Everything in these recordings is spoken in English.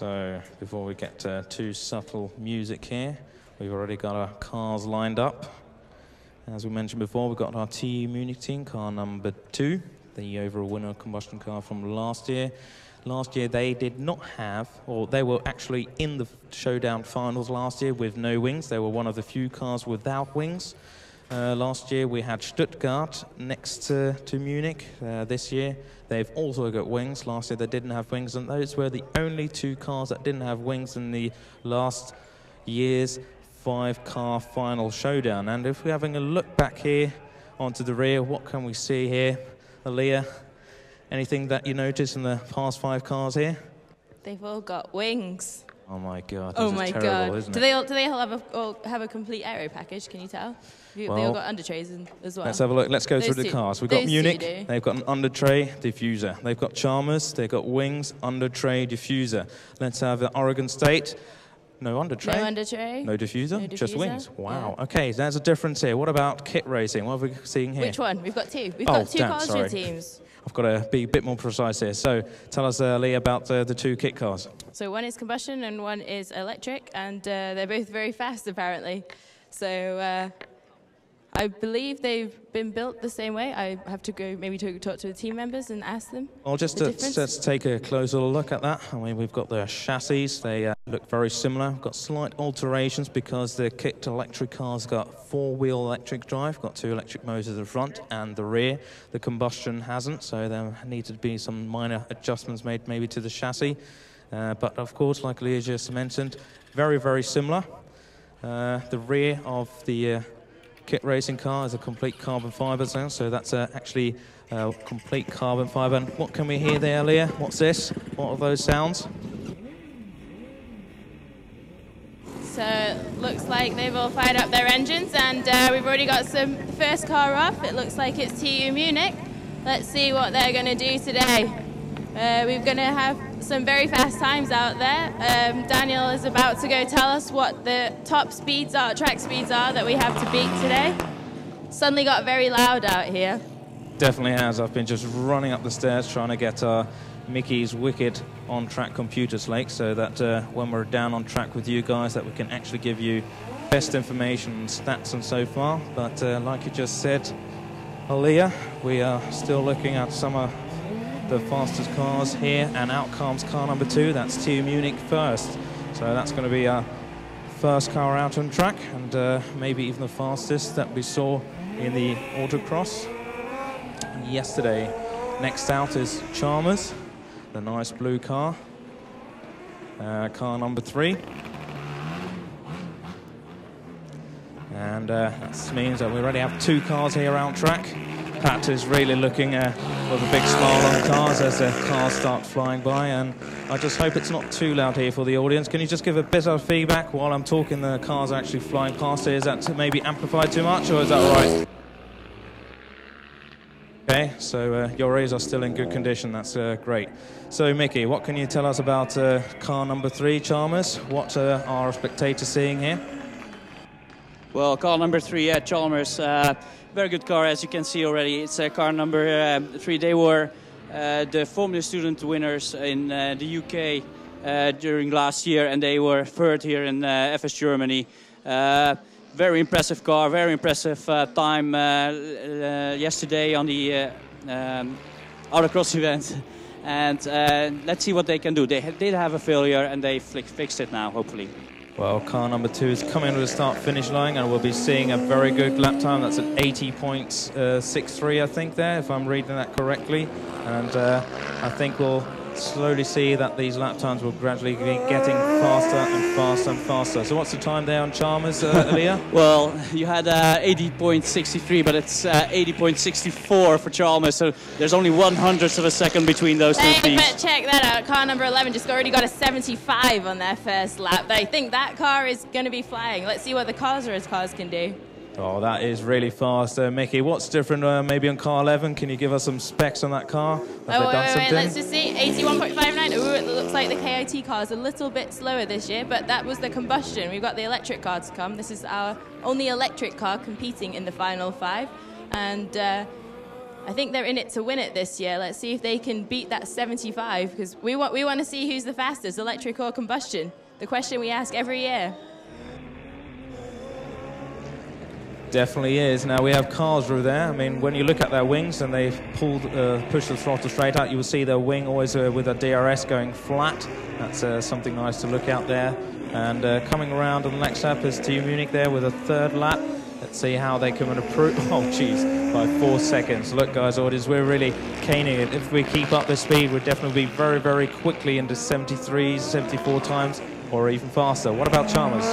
So before we get too subtle music here, we've already got our cars lined up. As we mentioned before, we've got our TU Munich team, car number 2, the overall winner combustion car from last year. Last year they did not have, or they were actually in the showdown finals last year with no wings. They were one of the few cars without wings. Last year we had Stuttgart next to Munich. This year they've also got wings. Last year they didn't have wings, and those were the only 2 cars that didn't have wings in the last year's 5-car final showdown. And if we're having a look back here onto the rear, what can we see here? Aaliyah, anything that you notice in the past 5 cars here? They've all got wings. Oh my God! Oh my terrible, God! Isn't Do it? they all have a complete aero package? Can you tell? They all got under trays as well. Let's have a look. Let's go Those through the two. cars. We've got Those Munich. two do. They've got an under tray diffuser. They've got Chalmers. They've got wings, under tray, diffuser. Let's have the Oregon State. No under tray. No under tray. No diffuser. No Just diffuser. wings. Wow. Yeah. Okay, there's a difference here. What about kit racing? What are we seeing here? Which one? We've got 2. We've got 2 damn, cars sorry. for teams. I've got to be a bit more precise here. So tell us, Lee, about the 2 kit cars. So one is combustion and one is electric, and they're both very fast apparently. So I believe they've been built the same way. I have to go maybe talk to the team members and ask them. Well, just let's take a closer look at that. I mean, we've got the chassis. They look very similar. We've got slight alterations because the kit electric car's got 4-wheel electric drive, got 2 electric motors at the front and the rear. The combustion hasn't, so there need to be some minor adjustments made maybe to the chassis. But of course, like Leah just mentioned, very, very similar. The rear of the kit racing car is a complete carbon fibre sound, so that's actually complete carbon fibre. And what can we hear there, Leah? What's this? What are those sounds? So looks like they've all fired up their engines, and we've already got the first car off. It looks like it's TU Munich. Let's see what they're going to do today. We're going to have some very fast times out there. Daniel is about to go tell us what the top speeds are, track speeds are that we have to beat today. Suddenly got very loud out here. Definitely has. I've been just running up the stairs trying to get Mickey's wicked on-track computer slate, so that when we're down on track with you guys, that we can actually give you best information and stats and so far. But like you just said, Aaliyah, we are still looking at some of the fastest cars here, and out comes car number 2. That's TU Munich first. So that's going to be our first car out on track, and maybe even the fastest that we saw in the autocross yesterday. Next out is Chalmers, the nice blue car. Car number 3. And that means that we already have 2 cars here out track. Pat is really looking with a big smile on cars as the cars start flying by, and I just hope it's not too loud here for the audience. Can you just give a bit of feedback while I'm talking? The cars are actually flying past here. Is that maybe amplified too much, or is that all right? Okay, so your ears are still in good condition. That's great. So Mickey, what can you tell us about car number 3, Chalmers? What are our spectators seeing here? Well, car number 3 at Chalmers, very good car, as you can see already. It's car number 3. They were the Formula Student winners in the UK during last year, and they were 3rd here in FS Germany. Very impressive car, very impressive time yesterday on the autocross event. And let's see what they can do. They did have a failure, and they fixed it now, hopefully. Well, car number 2 is coming to the start-finish line, and we'll be seeing a very good lap time. That's at 80.63, I think, there, if I'm reading that correctly. And I think we'll slowly see that these lap times will gradually be getting faster and faster and faster. So what's the time there on Chalmers, Aaliyah? Well, you had 80.63, but it's 80.64 for Chalmers, so there's only 1/100th of a second between those 2 teams. But check that out. Car number 11 just already got a 75 on their first lap. I think that car is going to be flying. Let's see what the cars can do. Oh, that is really fast. Mickey, what's different maybe on car 11? Can you give us some specs on that car? Wait, let's just see. 81.59. Ooh, it looks like the KIT car is a little bit slower this year, but that was the combustion. We've got the electric car to come. This is our only electric car competing in the final 5. And I think they're in it to win it this year. Let's see if they can beat that 75, because we want to see who's the fastest, electric or combustion. The question we ask every year. Definitely is. Now we have Karlsruhe there. I mean, when you look at their wings and they've pushed the throttle straight out, you will see their wing always with a DRS going flat. That's something nice to look out there. And coming around on the next lap is Team Munich there with a third lap. Let's see how they come and improve. Oh, geez, by 4 seconds. Look, guys, audience, we're really caning it. If we keep up the speed, we'll definitely be very, very quickly into 73s, 74 times, or even faster. What about Chalmers?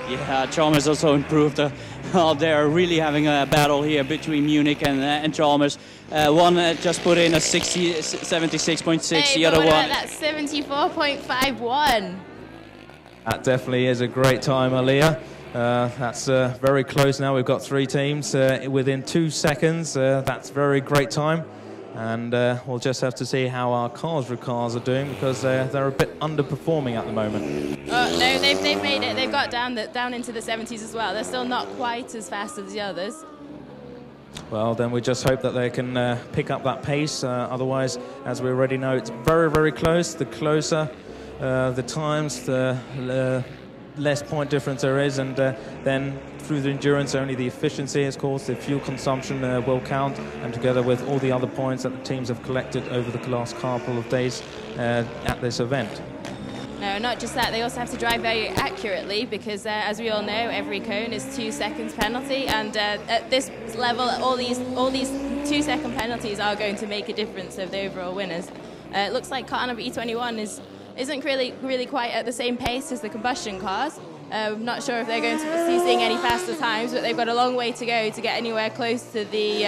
Yeah, Chalmers also improved. They're really having a battle here between Munich and Chalmers. One just put in a 76.6, hey, the other one... That's 74.51. That definitely is a great time, Aliyah. That's very close now. We've got 3 teams within 2 seconds. That's very great time. And we'll just have to see how our Karlsruhe cars are doing, because they're a bit underperforming at the moment. Oh, no, they've made it. They've got down into the 70s as well. They're still not quite as fast as the others. Well, then we just hope that they can pick up that pace. Otherwise, as we already know, it's very, very close. The closer the times, the less point difference there is, and then through the endurance, only the efficiency, of course, the fuel consumption will count, and together with all the other points that the teams have collected over the last couple of days at this event. No, not just that, they also have to drive very accurately, because as we all know, every cone is 2 seconds penalty, and at this level, all these 2-second penalties are going to make a difference of the overall winners. It looks like car number E21 isn't really quite at the same pace as the combustion cars. I'm not sure if they're going to be seeing any faster times, but they've got a long way to go to get anywhere close to the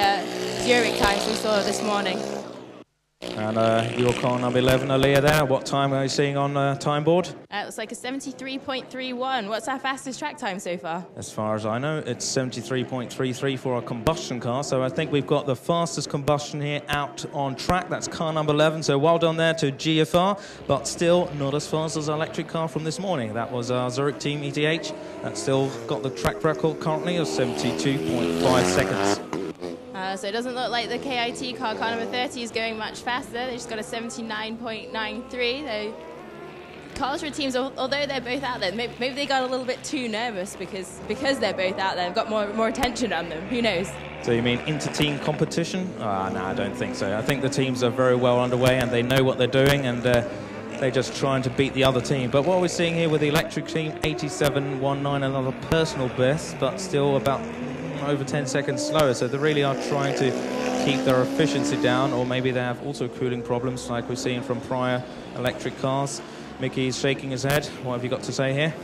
Zurich times we saw this morning. And your car number 11, Aliyah there, what time are you seeing on time board? It looks like a 73.31. What's our fastest track time so far? As far as I know, it's 73.33 for a combustion car. So I think we've got the fastest combustion here out on track. That's car number 11. So well done there to GFR, but still not as fast as our electric car from this morning. That was our Zurich team ETH. That's still got the track record currently of 72.5 seconds. So it doesn't look like the KIT car number 30 is going much faster. They just got a 79.93. Karlsruhe teams, although they're both out there, maybe they got a little bit too nervous because they're both out there. They've got more attention on them. Who knows? So you mean inter-team competition? No, I don't think so. I think the teams are very well underway and they know what they're doing, and they're just trying to beat the other team. But what we're seeing here with the electric team, 87.19, another personal best, but still about over 10 seconds slower. So they really are trying to keep their efficiency down, or maybe they have also cooling problems like we've seen from prior electric cars. Mickey's shaking his head. What have you got to say here?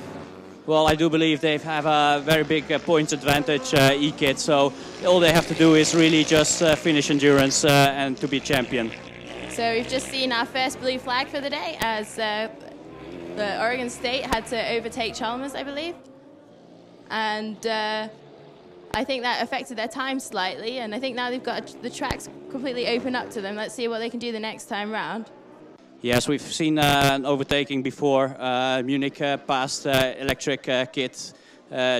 Well, I do believe they have a very big points advantage, E-Kit, so all they have to do is really just finish endurance and to be champion. So we've just seen our first blue flag for the day, as the Oregon State had to overtake Chalmers, I believe. And I think that affected their time slightly, and I think now they've got the tracks completely open up to them. Let's see what they can do the next time round. Yes, we've seen an overtaking before. Munich passed electric kit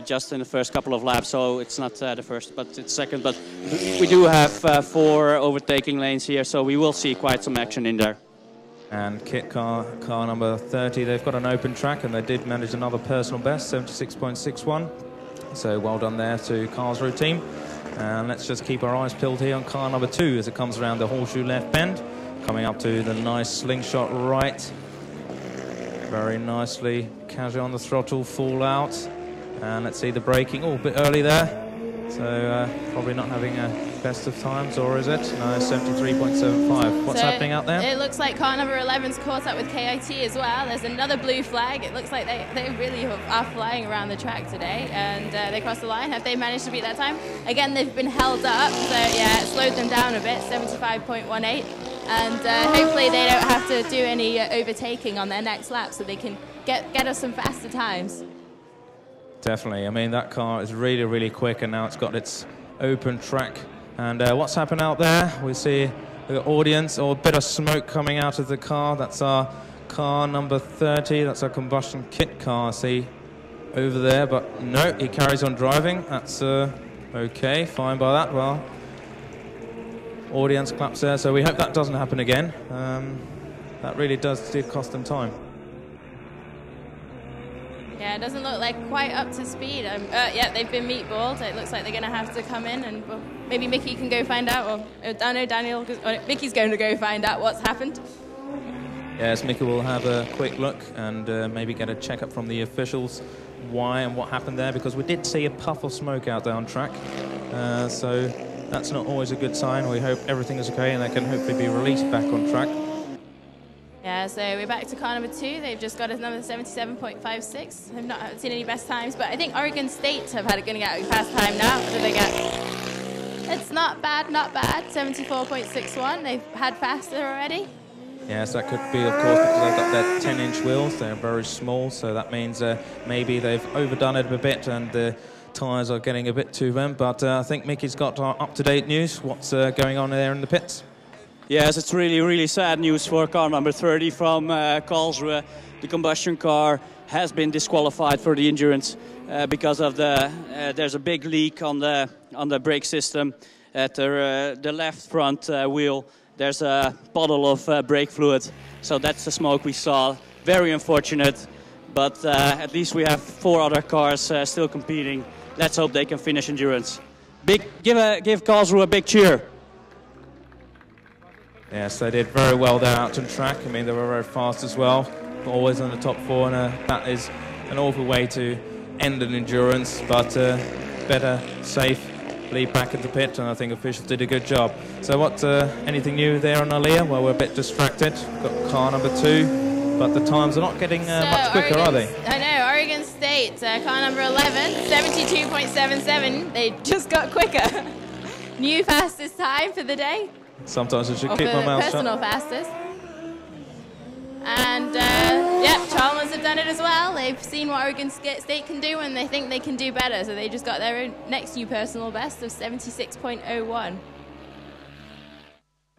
just in the first couple of laps, so it's not the first, but it's second. But we do have 4 overtaking lanes here, so we will see quite some action in there. And kit car number 30, they've got an open track, and they did manage another personal best, 76.61. So well done there to Karlsruhe team. And let's just keep our eyes peeled here on car number 2 as it comes around the horseshoe left bend. Coming up to the nice slingshot right. Very nicely, casually on the throttle, full out. And let's see the braking. Oh, a bit early there. So probably not having a best of times, or is it? No, 73.75. What's happening out there? It looks like car number 11's caught up with KIT as well. There's another blue flag. It looks like they really are flying around the track today, and they crossed the line. Have they managed to beat that time? Again, they've been held up, so yeah, it slowed them down a bit, 75.18. And hopefully they don't have to do any overtaking on their next lap, so they can get us some faster times. Definitely. I mean, that car is really, really quick, and now it's got its open track. And what's happened out there? We see the audience, or a bit of smoke coming out of the car. That's our car number 30. That's our combustion kit car. See over there, but no, he carries on driving. That's okay, fine by that. Well, audience claps there, so we hope that doesn't happen again. That really did cost them time. Yeah, it doesn't look like quite up to speed. Yeah, they've been meatballed. It looks like they're going to have to come in, and well, maybe Mickey can go find out, or I know Daniel, Mickey's going to go find out what's happened. Yes, Mickey will have a quick look and maybe get a checkup from the officials why and what happened there, because we did see a puff of smoke out there on track. So that's not always a good sign. We hope everything is okay and they can hopefully be released back on track. Yeah, so we're back to car number 2. They've just got us number 77.56. I've not seen any best times, but I think Oregon State have going to get a fast time now. What did they get? It's not bad, not bad. 74.61. They've had faster already. Yes, that could be, of course, because they've got their 10-inch wheels. They're very small, so that means maybe they've overdone it a bit and the tyres are getting a bit too bent. But I think Mickey's got up-to-date news. What's going on there in the pits? Yes, it's really, really sad news for car number 30 from Karlsruhe. The combustion car has been disqualified for the endurance because of there's a big leak on the brake system at the left front wheel. There's a bottle of brake fluid, so that's the smoke we saw. Very unfortunate, but at least we have 4 other cars still competing. Let's hope they can finish endurance. Give Karlsruhe a big cheer. Yes, they did very well there out on track. I mean, they were very fast as well, always in the top 4, and that is an awful way to end an endurance, but better safe. Lead back into pit, and I think officials did a good job. So what, anything new there on Aliyah? Well, we're a bit distracted. We've got car number 2, but the times are not getting much quicker, are they? I know, Oregon State, car number 11, 72.77. They just got quicker. New fastest time for the day. Sometimes I should keep my mouth shut. Personal fastest. And, yeah, Chalmers have done it as well. They've seen what Oregon State can do, and they think they can do better. So they just got their own next new personal best of 76.01.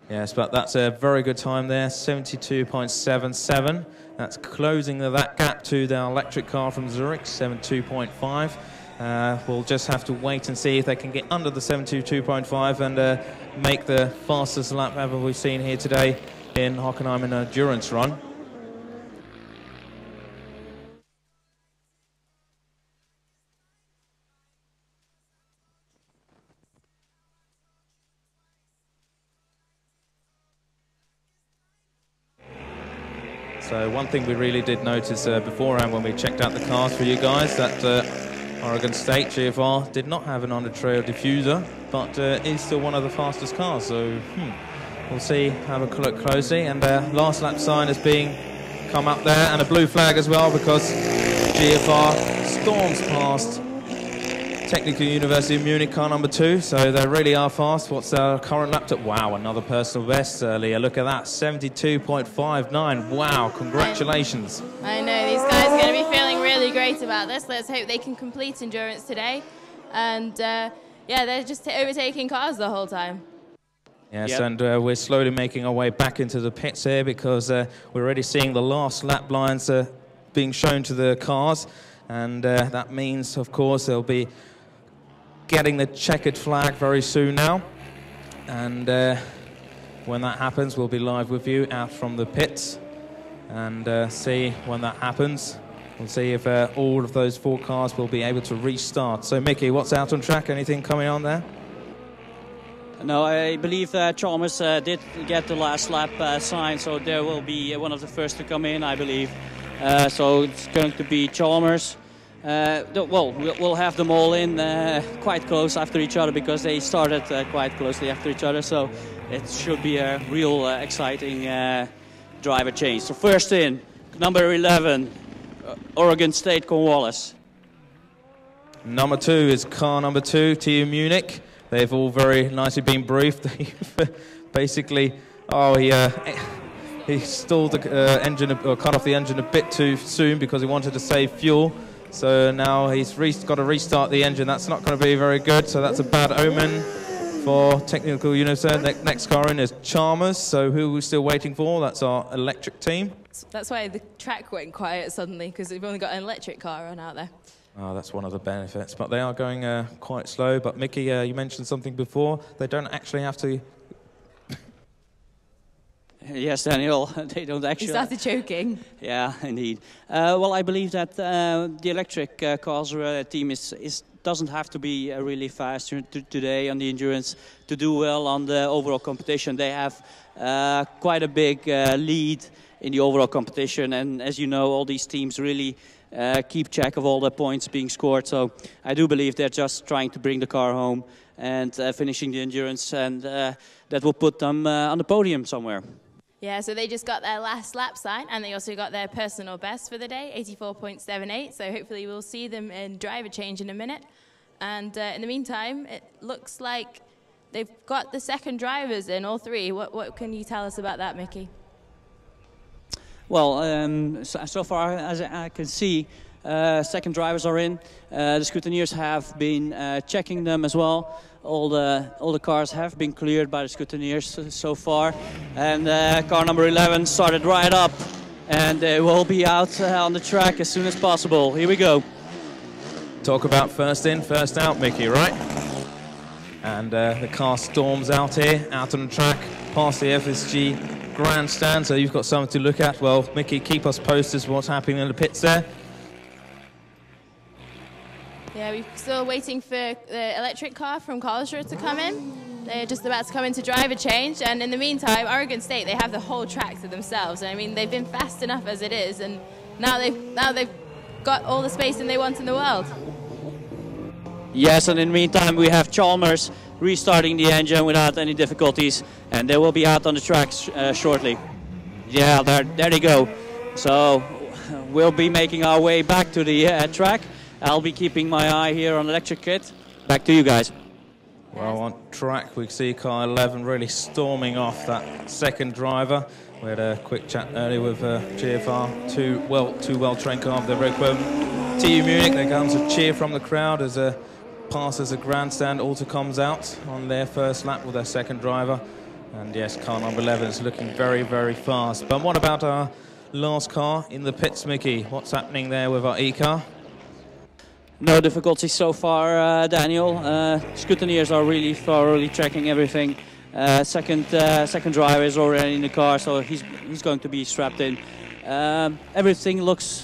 Yes, but that's a very good time there, 72.77. That's closing that gap to the electric car from Zurich, 72.5. We'll just have to wait and see if they can get under the 72.5 and make the fastest lap ever we've seen here today in Hockenheim in an endurance run. So one thing we really did notice beforehand when we checked out the cars for you guys, that Oregon State GFR did not have an under-trail diffuser, but is still one of the fastest cars. So we'll see, have a look closely. And last lap sign is being come up there, and a blue flag as well, because GFR storms past Technical University of Munich car number 2, so they really are fast. What's our current lap time? Wow, another personal best, Leah. Look at that, 72.59. Wow, congratulations. I know, these guys are going to be feeling really great about this. Let's hope they can complete endurance today. And, yeah, they're just overtaking cars the whole time. Yes, yep. And we're slowly making our way back into the pits here, because we're already seeing the last lap lines being shown to the cars. And that means, of course, they'll be getting the checkered flag very soon now, and when that happens we'll be live with you out from the pits and see when that happens. We'll see if all of those 4 cars will be able to restart. So Mickey, what's out on track? Anything coming on there? No, I believe Chalmers did get the last lap sign, so there will be one of the first to come in, I believe. So it's going to be Chalmers. Well, we'll have them all in quite close after each other, because they started quite closely after each other, so it should be a real exciting driver change. So first in, number 11, Oregon State Cornwallis. Number 2 is car number 2, TU Munich. They've all very nicely been briefed. Basically, he stalled the engine, or cut off the engine a bit too soon because he wanted to save fuel. So now he's got to restart the engine. That's not going to be very good, so that's a bad omen for Technical University. Next car in is Chalmers, so who are we still waiting for? That's our electric team. That's why the track went quiet suddenly, because we've only got an electric car on out there. Oh, that's one of the benefits, but they are going quite slow. But Mickey, you mentioned something before. They don't actually have to Yes, Daniel, they don't actually... You started choking. Yeah, indeed. Well, I believe that the electric cars team doesn't have to be really fast today on the endurance to do well on the overall competition. They have quite a big lead in the overall competition, and as you know, all these teams really keep track of all the points being scored. So I do believe they're just trying to bring the car home and finishing the endurance, and that will put them on the podium somewhere. Yeah, so they just got their last lap sign, and they also got their personal best for the day, 84.78. So hopefully we'll see them in driver change in a minute. And in the meantime, it looks like they've got the second drivers in, all three. What can you tell us about that, Mickey? Well, so far as I can see, second drivers are in. The scrutineers have been checking them as well. All the cars have been cleared by the scrutineers so far, and car number 11 started right up, and they will be out on the track as soon as possible. Here we go. Talk about first in, first out, Mickey, right? And the car storms out here, out on the track, past the FSG grandstand, so you've got something to look at. Well, Mickey, keep us posted what's happening in the pits there. Yeah, we're still waiting for the electric car from Karlsruhe to come in. They're just about to come into driver change, and in the meantime, Oregon State, they have the whole track to themselves. I mean, they've been fast enough as it is, and now they've got all the spacing they want in the world. Yes, and in the meantime, we have Chalmers restarting the engine without any difficulties, and they will be out on the track shortly. Yeah, there they go. So we'll be making our way back to the track. I'll be keeping my eye here on electric kit. Back to you guys. Well, on track we see car 11 really storming off that second driver. We had a quick chat earlier with GFR, two well-trained cars. They're very well. TU Munich, there comes a cheer from the crowd as passes a grandstand. Auto comes out on their first lap with their second driver. And yes, car number 11 is looking very, very fast. But what about our last car in the pits, Mickey? What's happening there with our E-car? No difficulties so far, Daniel. Scrutineers are really thoroughly tracking everything. Second driver is already in the car, so he's going to be strapped in. Everything looks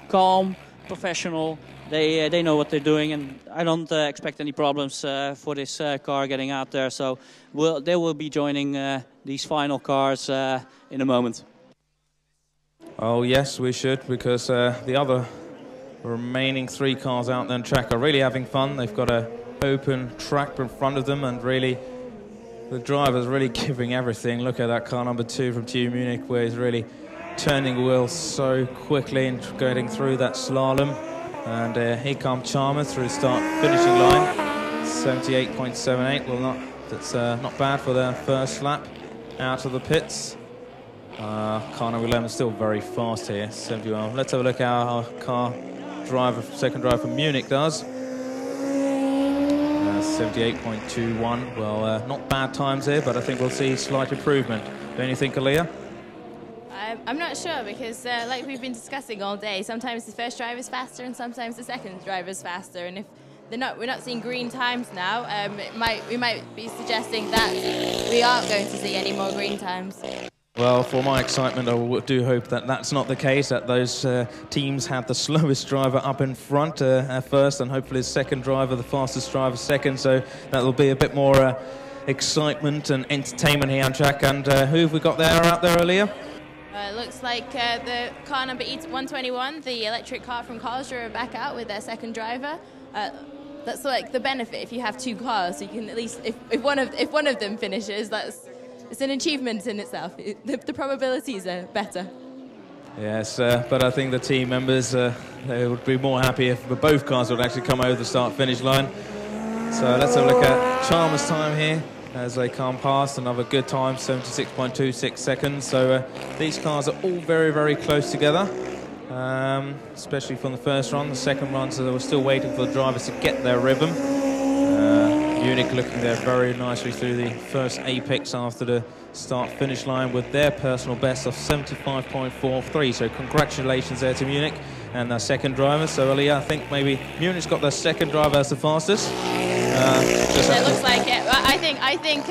calm, professional. They know what they're doing, and I don't expect any problems for this car getting out there. So they will be joining these final cars in a moment. Oh yes, we should, because the other remaining three cars out there on track are really having fun. They've got an open track in front of them, and really the driver's really giving everything. Look at that car number 2 from TU Munich, where he's really turning the wheels so quickly and getting through that slalom. And here comes Chalmers through the start-finishing line, 78.78. Well, that's not bad for their first lap out of the pits. Car number 11 is still very fast here, 71. Let's have a look at how our car driver, second driver from Munich does. 78.21. Well, not bad times here, but I think we'll see slight improvement. Don't you think, Aaliyah? I'm not sure, because like we've been discussing all day, sometimes the first driver's faster and sometimes the second driver's faster. And if we're not seeing green times now, we might be suggesting that we aren't going to see any more green times. Well, for my excitement, I do hope that that's not the case, that those teams have the slowest driver up in front at first, and hopefully the second driver, the fastest driver second, so that will be a bit more excitement and entertainment here on track. And who have we got there out there earlier? It looks like the car number 121, the electric car from Karlsruhe, are back out with their second driver. That's like the benefit if you have two cars, so you can at least, if one of them finishes, it's an achievement in itself. The probabilities are better. Yes, but I think the team members they would be more happy if both cars would actually come over the start-finish line. So let's have a look at Chalmers' time here as they come past. Another good time, 76.26 seconds. So these cars are all very, very close together, especially from the first run. The second run, so they were still waiting for the drivers to get their rhythm. Munich looking there very nicely through the first apex after the start-finish line with their personal best of 75.43. So congratulations there to Munich and their second driver. So Aliyah, I think maybe Munich's got their second driver as the fastest. It looks like it. Well, I think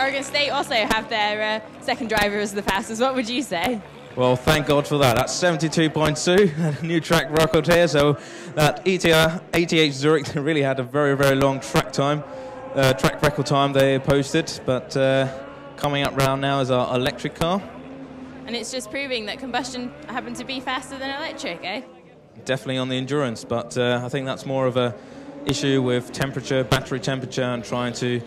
Oregon State also have their second driver as the fastest. What would you say? Well, thank God for that. That's 72.2, new track record here. So that ETH Zurich really had a very, very long track record time they posted. But coming up round now is our electric car. And it's just proving that combustion happened to be faster than electric, eh? Definitely on the endurance, but I think that's more of a issue with temperature, battery temperature, and trying to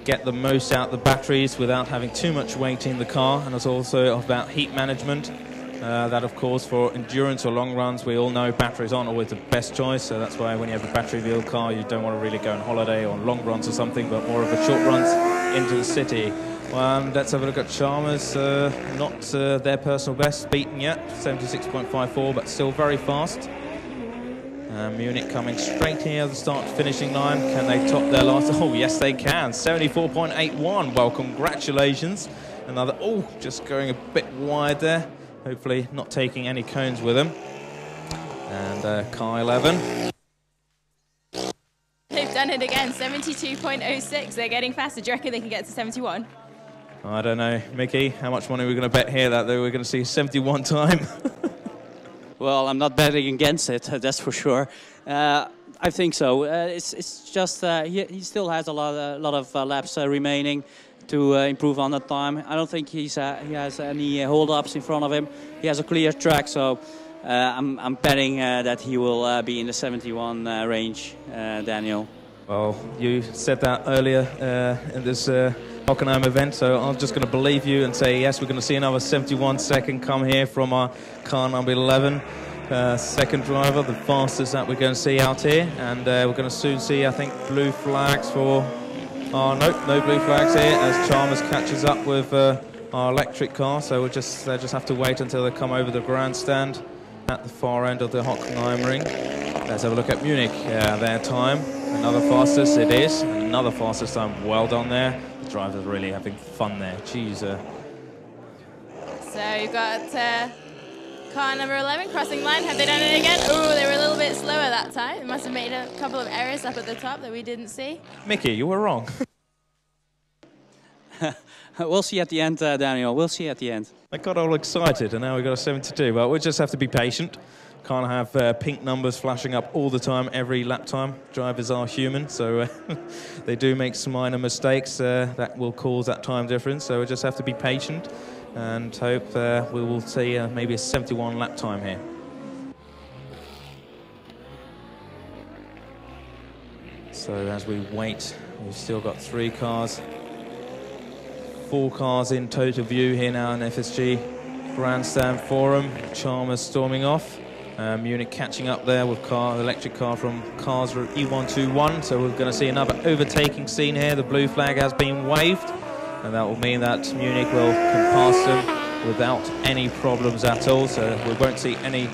get the most out of the batteries without having too much weight in the car. And it's also about heat management. That, of course, for endurance or long runs, we all know batteries aren't always the best choice. So that's why when you have a battery-wheeled car, you don't want to really go on holiday or on long runs or something, but more of a short runs into the city. Let's have a look at Chalmers. Not their personal best beaten yet, 76.54, but still very fast. Munich coming straight here at the start-finishing line. Can they top their last? Oh, yes, they can. 74.81. Well, congratulations. Another, just going a bit wide there. Hopefully not taking any cones with him. And car 11. They've done it again, 72.06. They're getting faster. Do you reckon they can get to 71? I don't know. Mickey, how much money are we going to bet here that we're going to see 71 time? Well, I'm not betting against it, that's for sure. I think so. It's just he still has a lot of laps remaining to improve on that time. I don't think he has any hold-ups in front of him. He has a clear track, so I'm betting that he will be in the 71 range, Daniel. Well, you said that earlier in this Hockenheim event, so I'm just going to believe you and say yes, we're going to see another 71-second come here from our car number 11. Second driver, the fastest that we're going to see out here, and we're going to soon see, I think, blue flags for... Oh, no blue flags here as Chalmers catches up with our electric car, so they just have to wait until they come over the grandstand at the far end of the Hockenheim ring. Let's have a look at Munich, their time. Another fastest, it is. Another fastest time, well done there. The driver's really having fun there, jeez. So you've got car number 11 crossing line. Have they done it again? Oh, they were a little bit slower that time. They must have made a couple of errors up at the top that we didn't see. Mickey, you were wrong. We'll see at the end, Daniel. We'll see at the end. I got all excited, and now we've got a 72. Well, we just have to be patient. Can't have pink numbers flashing up all the time, every lap time. Drivers are human, so they do make some minor mistakes that will cause that time difference. So we just have to be patient and hope we will see maybe a 71 lap time here. So as we wait, we've still got 3 cars. 4 cars in total view here now in FSG Grandstand Forum. Chalmers storming off. Munich catching up there with electric car from Cars E121. So we're going to see another overtaking scene here. The blue flag has been waved, and that will mean that Munich can pass them without any problems at all. So we won't see any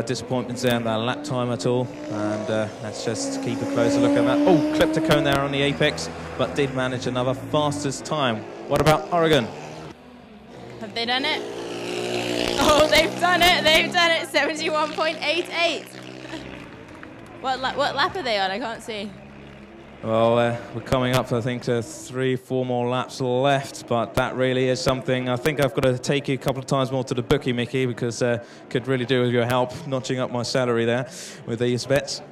disappointments there in that lap time at all. And let's just keep a closer look at that. Oh, clipped a cone there on the apex, but did manage another fastest time. What about Oregon? Have they done it? Oh, they've done it. They've done it. 71.88. What lap are they on? I can't see. Well, we're coming up, I think, to 3-4 more laps left, but that really is something. I think I've got to take you a couple of times more to the bookie, Mickey, because could really do with your help notching up my salary there with these bets.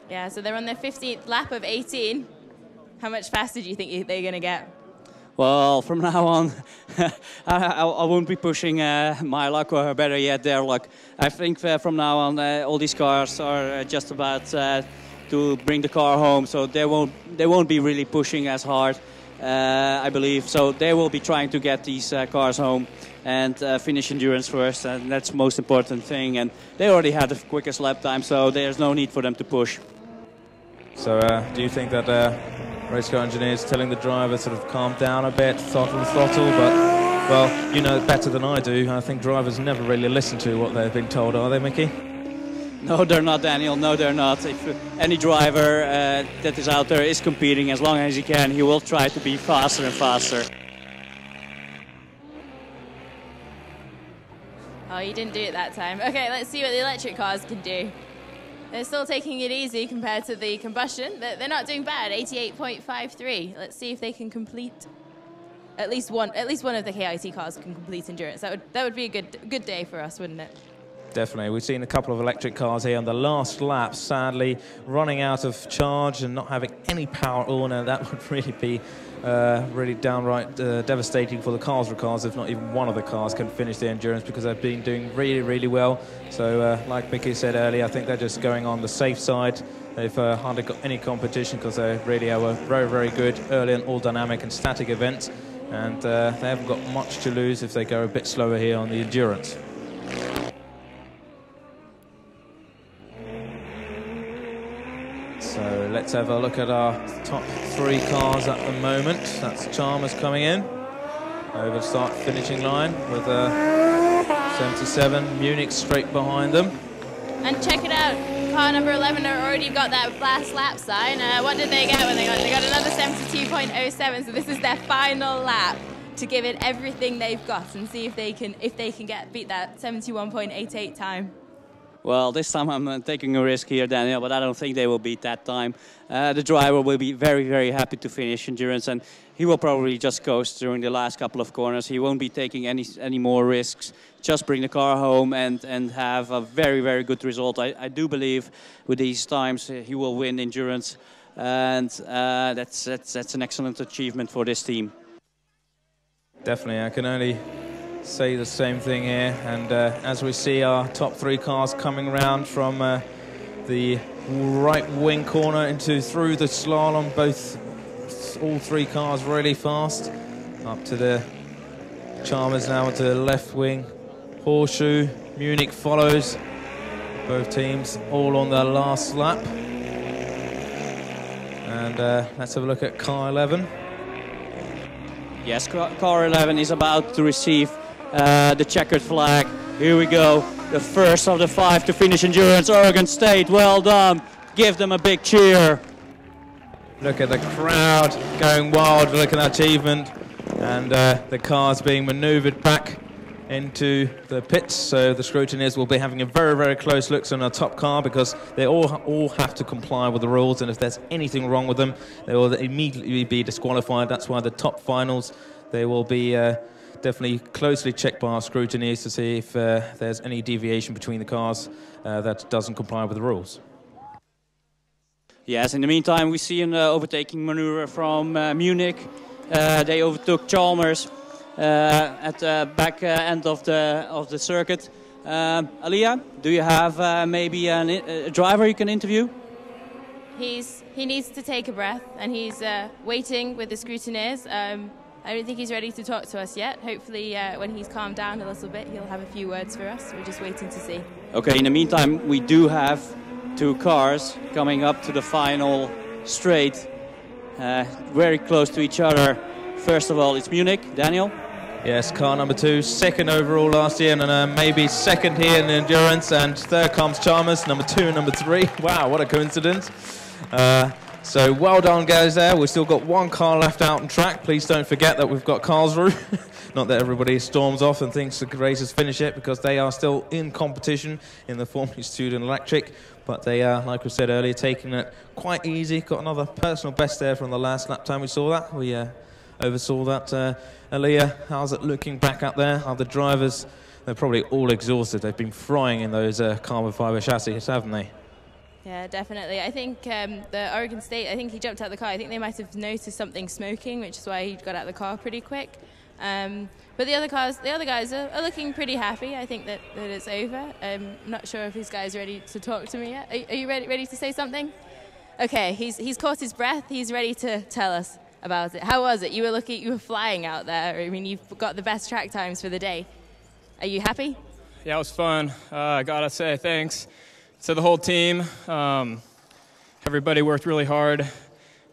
Yeah, so they're on their 15th lap of 18. How much faster do you think they're going to get? Well, from now on, I won't be pushing my luck, or better yet, their luck. I think from now on, all these cars are just about to bring the car home, so they won't be really pushing as hard, I believe. So they will be trying to get these cars home and finish endurance first, and that's the most important thing. And they already had the quickest lap time, so there's no need for them to push. So do you think that race car engineers telling the driver sort of calm down a bit, throttle, but, well, you know better than I do. I think drivers never really listen to what they've been told, are they, Mickey? No, they're not, Daniel. No, they're not. If any driver that is out there is competing, as long as he can, he will try to be faster and faster. Oh, you didn't do it that time. Okay, let's see what the electric cars can do. They're still taking it easy compared to the combustion. They're not doing bad, 88.53. Let's see if they can complete at least one of the KIT cars can complete endurance. That would be a good day for us, wouldn't it? Definitely. We've seen a couple of electric cars here on the last lap, sadly, running out of charge and not having any power at all. Now, that would really be really downright devastating for the Karlsruhe cars if not even one of the cars can finish the endurance, because they've been doing really, really well. So, like Mickey said earlier, I think they're just going on the safe side. They've hardly got any competition because they really are very, very good early and all dynamic and static events. And they haven't got much to lose if they go a bit slower here on the endurance. So let's have a look at our top 3 cars at the moment. That's Chalmers coming in over the start finishing line with 77, Munich straight behind them. And check it out, car number 11 already got that last lap sign. What did they get when they got? They got another 72.07. So this is their final lap to give it everything they've got and see if they can beat that 71.88 time. Well, this time I'm taking a risk here, Daniel, but I don't think they will beat that time. The driver will be very, very happy to finish endurance, and he will probably just coast during the last couple of corners. He won't be taking any more risks. Just bring the car home and have a very, very good result. I do believe with these times he will win endurance, and that's an excellent achievement for this team. Definitely, I can only say the same thing here, and as we see our top 3 cars coming around from the right wing corner through the slalom, all 3 cars really fast, up to the Chalmers now into the left wing. Horseshoe, Munich follows, both teams all on their last lap. And let's have a look at car 11. Yes, car 11 is about to receive the checkered flag. Here we go, the first of the 5 to finish endurance. Oregon State, well done. Give them a big cheer. Look at the crowd going wild, look at that achievement. And the cars being manoeuvred back into the pits, so the scrutineers will be having a very, very close look on our top car, because they all have to comply with the rules, and if there's anything wrong with them, they will immediately be disqualified. That's why the top finals, they will be definitely closely checked by our scrutineers to see if there's any deviation between the cars that doesn't comply with the rules. Yes, in the meantime, we see an overtaking maneuver from Munich. They overtook Chalmers at the back end of the circuit. Aliyah, do you have maybe a driver you can interview? He needs to take a breath, and he's waiting with the scrutineers. I don't think he's ready to talk to us yet. Hopefully, when he's calmed down a little bit, he'll have a few words for us. We're just waiting to see. Okay, in the meantime, we do have 2 cars coming up to the final straight, very close to each other. First of all, it's Munich. Daniel? Yes, car number 2, second overall last year, and maybe second here in endurance, and third comes Chalmers, number 2 and number 3. Wow, what a coincidence. So well done, guys, there. We've still got 1 car left out on track. Please don't forget that we've got Karlsruhe. Not that everybody storms off and thinks the race is finished yet, because they are still in competition in the Formula Student Electric. But they are, like we said earlier, taking it quite easy. Got another personal best there from the last lap time we saw that. We oversaw that. Aliyah, how's it looking back up there? Are the drivers, they're probably all exhausted. They've been frying in those carbon fibre chassis, haven't they? Yeah, definitely. I think the Oregon State, I think he jumped out of the car. I think they might have noticed something smoking, which is why he got out of the car pretty quick. But the other guys are looking pretty happy. I think that it's over. I'm not sure if these guys are ready to talk to me yet. Are you ready to say something? Okay, he's caught his breath. He's ready to tell us about it. How was it? You were flying out there. I mean, you've got the best track times for the day. Are you happy? Yeah, it was fun. I gotta say thanks to the whole team. Everybody worked really hard.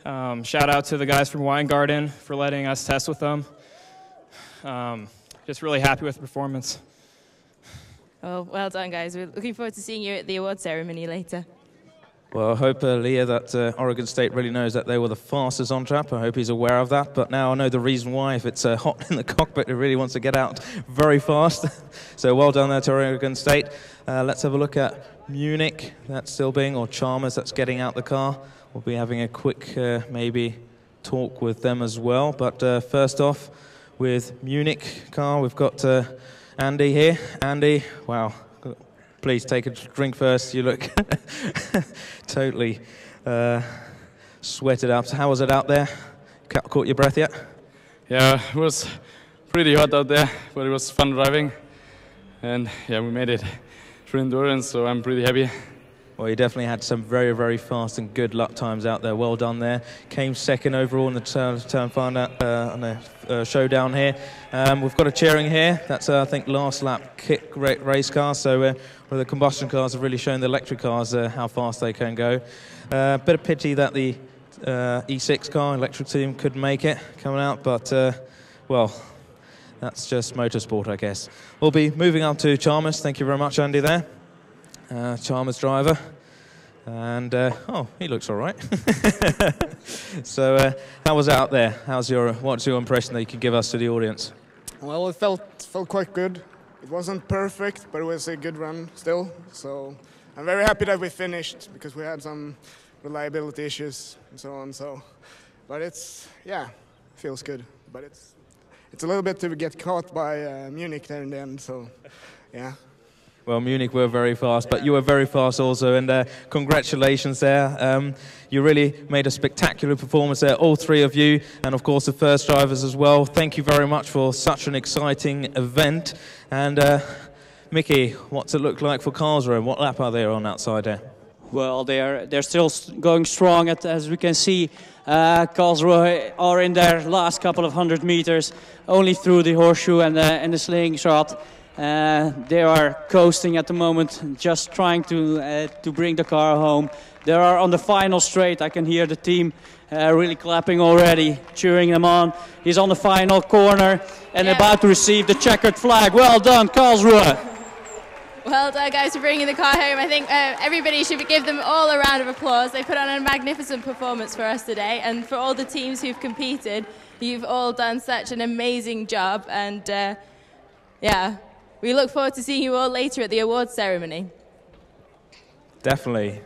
Shout out to the guys from Weingarten for letting us test with them. Just really happy with the performance. Well done, guys. We're looking forward to seeing you at the award ceremony later. Well, I hope, Leah, that Oregon State really knows that they were the fastest on track. I hope he's aware of that. But now I know the reason why. If it's hot in the cockpit, it really wants to get out very fast. So well done there to Oregon State. Let's have a look at Munich that's still being, or Chalmers that's getting out the car. We'll be having a quick maybe talk with them as well. But first off, with Munich car, we've got Andy here. Andy, wow, please take a drink first. You look totally sweated up. So how was it out there? Caught your breath yet? Yeah, it was pretty hot out there, but it was fun driving. And yeah, we made it through endurance, so I'm pretty happy. Well, you definitely had some very, very fast and good lap times out there. Well done there. Came second overall in the turn final on the showdown here. We've got a cheering here. That's, I think, last lap kick race car. So where the combustion cars have really shown the electric cars how fast they can go. Bit of pity that the E6 car, electric team, couldn't make it coming out. But, well, that's just motorsport, I guess. We'll be moving on to Chalmers. Thank you very much, Andy, there. Chalmers driver. And, oh, he looks all right. So, how was it out there? What's your impression that you can give us to the audience? Well, it felt quite good. It wasn't perfect, but it was a good run still. So, I'm very happy that we finished, because we had some reliability issues and so on. So, but it's, yeah, feels good. But it's a little bit to get caught by Munich there in the end, so yeah. Well, Munich were very fast, but you were very fast also, and congratulations there. You really made a spectacular performance there, all three of you, and of course the first drivers as well. Thank you very much for such an exciting event. And Mickey, what's it look like for Karlsruhe? What lap are they on outside there? Well, they're still going strong, as we can see. Karlsruhe are in their last couple of 100 meters, only through the horseshoe and the slingshot. They are coasting at the moment, just trying to bring the car home. They are on the final straight. I can hear the team really clapping already, cheering them on. He's on the final corner and about to receive the checkered flag. Well done, Karlsruhe. Well done, guys, for bringing the car home. I think everybody should give them all a round of applause. They put on a magnificent performance for us today, and for all the teams who've competed, you've all done such an amazing job. And yeah, we look forward to seeing you all later at the awards ceremony. Definitely.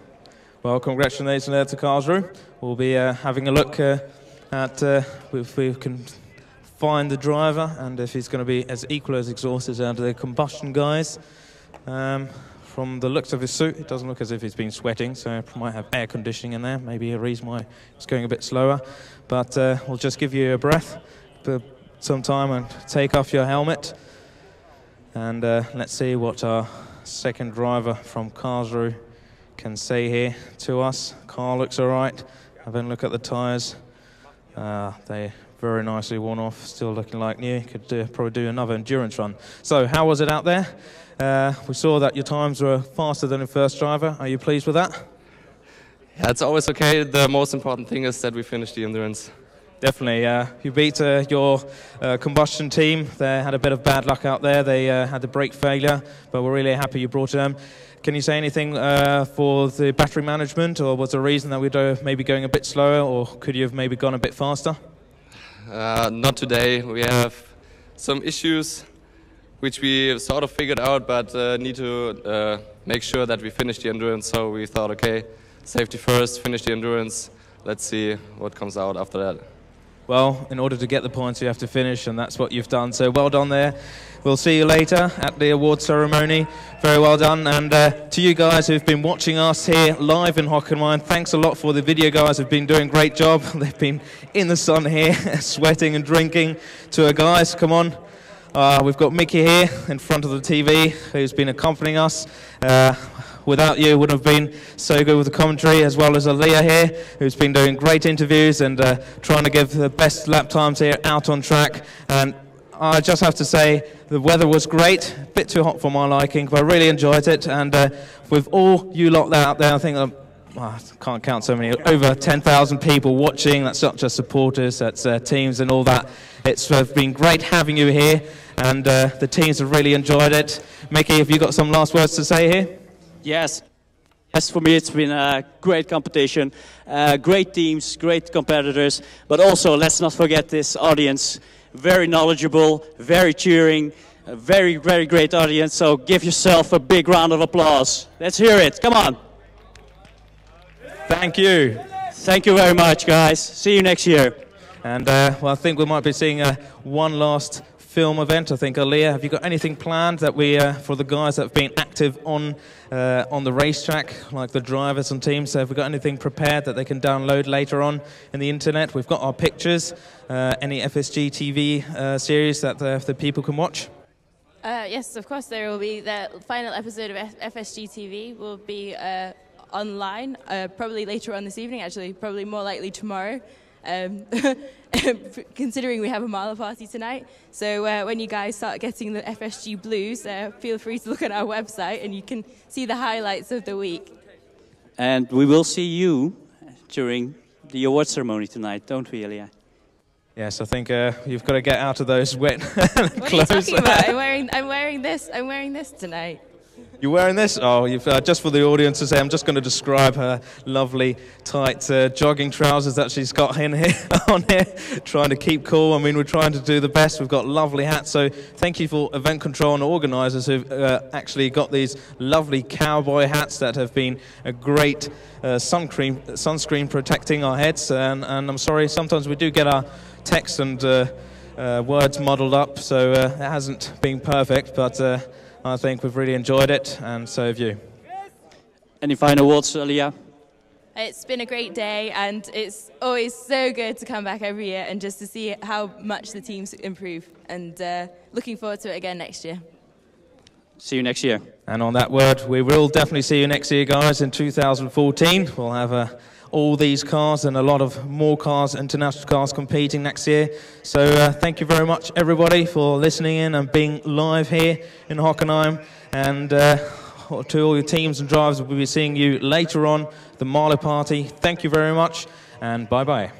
Well, congratulations there to Karlsruhe. We'll be having a look at if we can find the driver and if he's going to be as equal as exhausted as the combustion guys. From the looks of his suit, it doesn't look as if he's been sweating, so it might have air conditioning in there, maybe a reason why it's going a bit slower. But we'll just give you a breath for some time and take off your helmet. And let's see what our second driver from Karlsruhe can say here to us. Car looks all right. Having a look at the tyres. They very nicely worn off, still looking like new. Could probably do another endurance run. So how was it out there? We saw that your times were faster than the first driver. Are you pleased with that? Yeah, it's always okay. The most important thing is that we finished the endurance. Definitely. You beat your combustion team. They had a bit of bad luck out there. They had the brake failure, but we're really happy you brought them. Can you say anything for the battery management, or was there a reason that we were maybe going a bit slower, or could you have maybe gone a bit faster? Not today. We have some issues which we sort of figured out, but need to make sure that we finish the endurance. So we thought, okay, safety first, finish the endurance. Let's see what comes out after that. Well, in order to get the points, you have to finish, and that's what you've done. So well done there. We'll see you later at the award ceremony. Very well done. And to you guys who've been watching us here live in Hockenheim, thanks a lot for the video guys who've been doing a great job. They've been in the sun here, sweating and drinking. To our guys, come on. We've got Mickey here in front of the TV who's been accompanying us. Without you, it wouldn't have been so good with the commentary, as well as Aaliyah here, who's been doing great interviews and trying to give the best lap times here out on track. And I just have to say, the weather was great, a bit too hot for my liking, but I really enjoyed it. And with all you lot out there, I think I can't count so many, over 10,000 people watching. That's not just supporters, that's teams and all that. It's been great having you here, and the teams have really enjoyed it. Mickey, have you got some last words to say here? Yes. Yes, for me it's been a great competition, great teams, great competitors, but also let's not forget this audience. Very knowledgeable, very cheering, A very, very great audience, so give yourself a big round of applause. Let's hear it, come on. Thank you. Thank you very much, guys. See you next year. And well, I think we might be seeing one last film event. I think, Aaliyah, have you got anything planned that we for the guys that have been active on the racetrack, like the drivers and teams? Have we got anything prepared that they can download later on in the internet? We've got our pictures. Any FSG TV series that the people can watch? Yes, of course. There will be the final episode of FSG TV will be online, probably later on this evening. Actually, probably more likely tomorrow. Considering we have a Marla party tonight. So when you guys start getting the FSG blues, feel free to look at our website and you can see the highlights of the week. And we will see you during the award ceremony tonight, don't we, Elia? Yes, I think you've got to get out of those wet What clothes. are you talking about? I'm wearing this tonight. You're wearing this? Oh, you've, just for the audience to say, I'm just going to describe her lovely, tight jogging trousers that she's got in here, on here, trying to keep cool. I mean, we're trying to do the best. We've got lovely hats. So thank you for event control and organisers who've actually got these lovely cowboy hats that have been a great sunscreen protecting our heads. And I'm sorry, sometimes we do get our text and words muddled up, so it hasn't been perfect, but I think we've really enjoyed it, and so have you. Any final words, Elia? It's been a great day, and it's always so good to come back every year and just to see how much the teams improve, and looking forward to it again next year. See you next year. And on that word, we will definitely see you next year, guys, in 2014. We'll have all these cars and a lot of more cars, international cars, competing next year. So thank you very much, everybody, for listening in and being live here in Hockenheim. And to all your teams and drivers, we'll be seeing you later on, the Marlow party. Thank you very much, and bye-bye.